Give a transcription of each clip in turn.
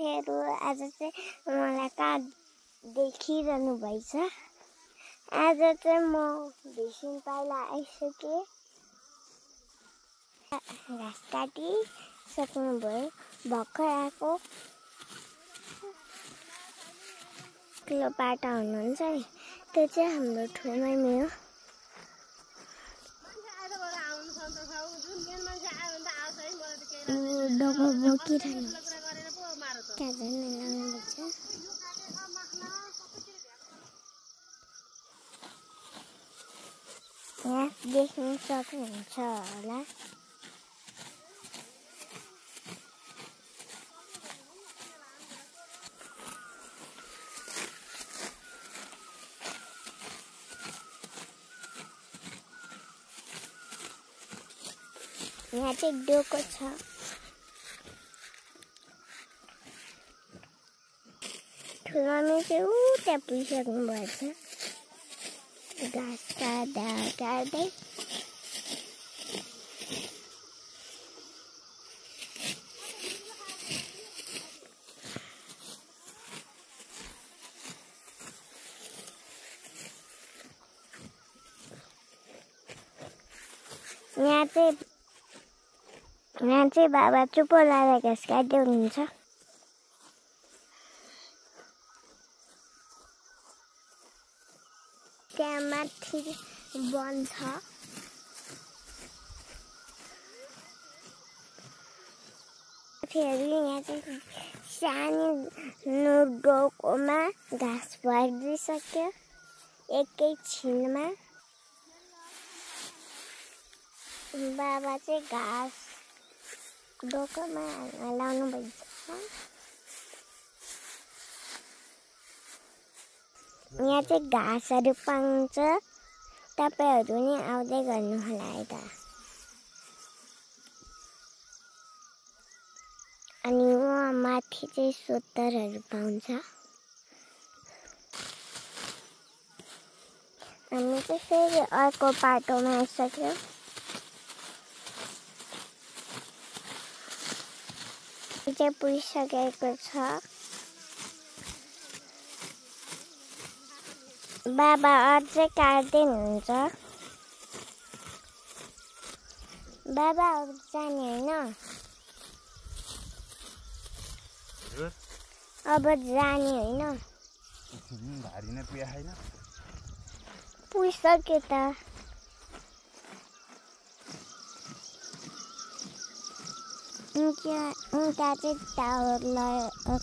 साथीहरु आज चाहिँ मलाई कहाँ देखिरहनु भएछ। आज चाहिँ म भिसिङ पाइला आइसके। घाँस काटी सक्नु भयो। भर्खर आएको किलो पाटा हुनुहुन्छ नि त्यो चाहिँ हाम्रो ठुलो मम्मी हो। डोको बोकिरहनु क्या झन् लाउनुपर्छ। यहाँ देख्न सक्नुहुन्छ होला। यहाँ चाहिँ डोको छ। ठुलोमा चाहिँ त्यहाँ पुगिसक्नु भएछ। घाँस काट्दै यहाँ चाहिँ बाबा चुप लाएर घाँस काट्दै हुनुहुन्छ। त्यहाँ माथि वन छ। फेरि यहाँ चाहिँ सानो डोकोमा घाँस भरिदिइसक्यो एकैछिनमा। बाबा चाहिँ घाँस डोकोमा लाउनु भइन्छ। यहाँ चाहिँ घाँसहरू पाउँछ। तपाईहरु नि आउँदै गर्नु होला है त। अनि वहाँ माथि चाहिँ सोत्तरहरू पाउँछ। हामी चाहिँ फेरि अर्को पाटोमा आइसक्यो। चाहिँ पुगिसकेको छ। बाबा अझै काट्दै हुनुहुन्छ। बाबा अब जाने होइन? अब जाने होइन? भारी नै पुग्यो हैन? पुगिसक्यो त। उता चाहिँ टावर रहेको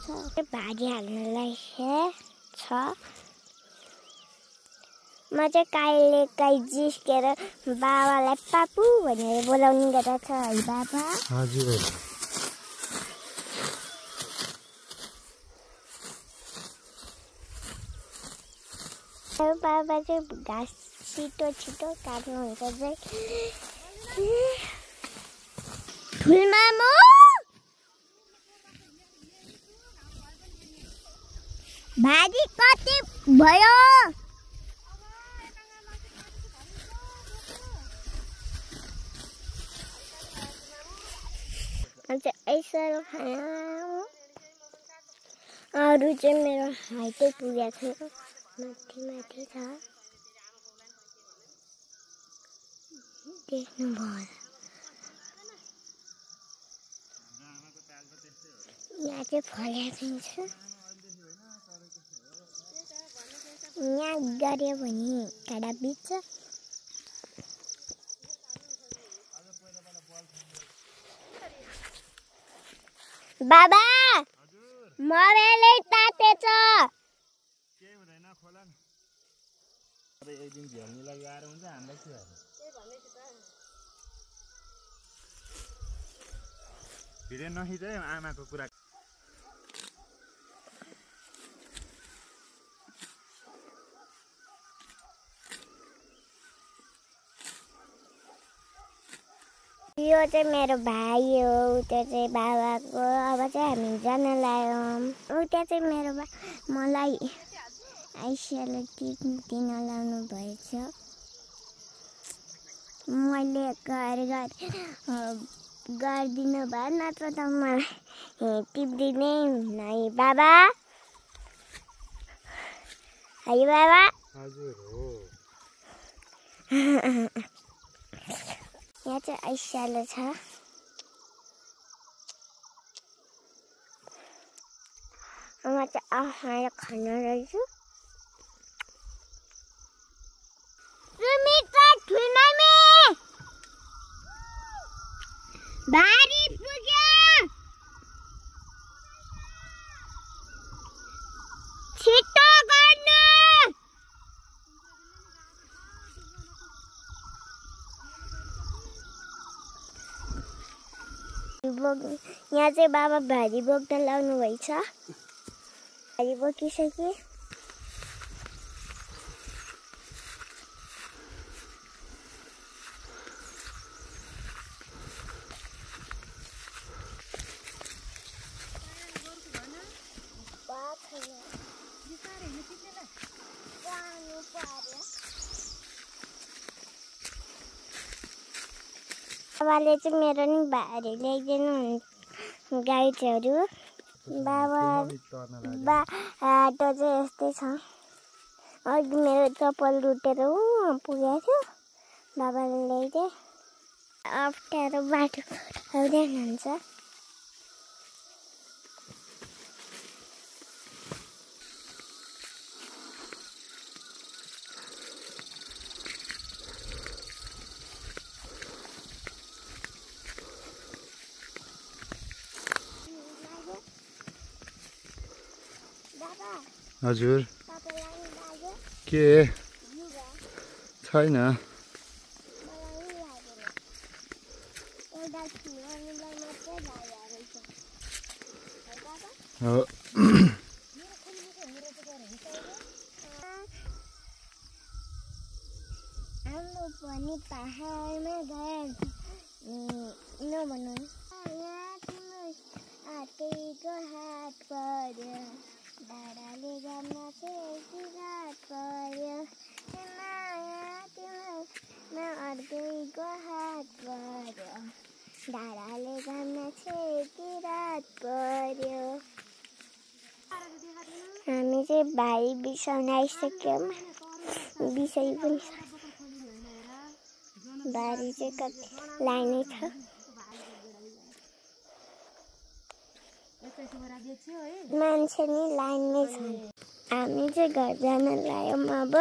छ। भारी हाल्नलाई छ। म चाहिँ कहिलेकाहीँ जिस्केर बाबालाई पापु भनेर बोलाउने गरेको छ है बाबा। हजुर। बाबा चाहिँ घाँस छिटो काट्नुहुन्छ चाहिँ। ठुलमामु भाजी कति भयो? ऐसा खाना अरू चाहिँ मेरो हाइटै पुगेको छैन। माथि छ देख्नुभयो। यहाँ चाहिँ फलेको छ। यहाँ गऱ्यो भने काँडा बित्छ। बाबा मरेले तातेछ। के हुँदैन खोला न। अरे एक दिन झ्याल्ने लागि आएर हुन्छ हामीलाई के हो? भिडियो नखिच है आमाको कुरा। यो चाहिँ मेरो भाइ हो। उता चाहिँ बाबाको। अब चाहिँ हामी जान लाग्यौँ। उता चाहिँ मेरो मलाई आइसिएलटी दिन लाउनु भएछ। मैले घर गरिदिनु भयो नत्र त मलाई टिप्दिनै हुन्न है बाबा। है बाबा। हजुर हो। यहाँ चाहिँ आइस्यालो छ। म चाहिँ आफैले खान रहेछु। भारी पुग्यो। छिटो गर्नु। यहाँ चाहिँ बाबा भारी बोक्न लाउनु भएछ। भारी बोकिसके। बाबाले चाहिँ मेरो नि भारी ल्याइदिनु गाइडहरू। बाटो चाहिँ यस्तै छ। अघि मेरो चप्पल रुटेर पुगेको थियो। बाबाले ल्याइदिए। अप्ठ्यारो बाटो आउँदैन हुन्छ। हजुर के छैन। हाम्रो पनि पहाडमा गए नभन्नु। आर्कैको हात पर्यो डाँडाले घाममा चाहिँ रात पर्यो तिमीमा अर्कैको हात पर्यो डाँडाले घाममा चाहिँ रात पर्यो। हामी चाहिँ भाइ बिसाउन आइसक्यौँ। बिसाइ पनि बारी चाहिँ कति लाइनै छ। मान्छे नि लाइनमै छन्। हामी चाहिँ घर जान लाग्यौँ अब।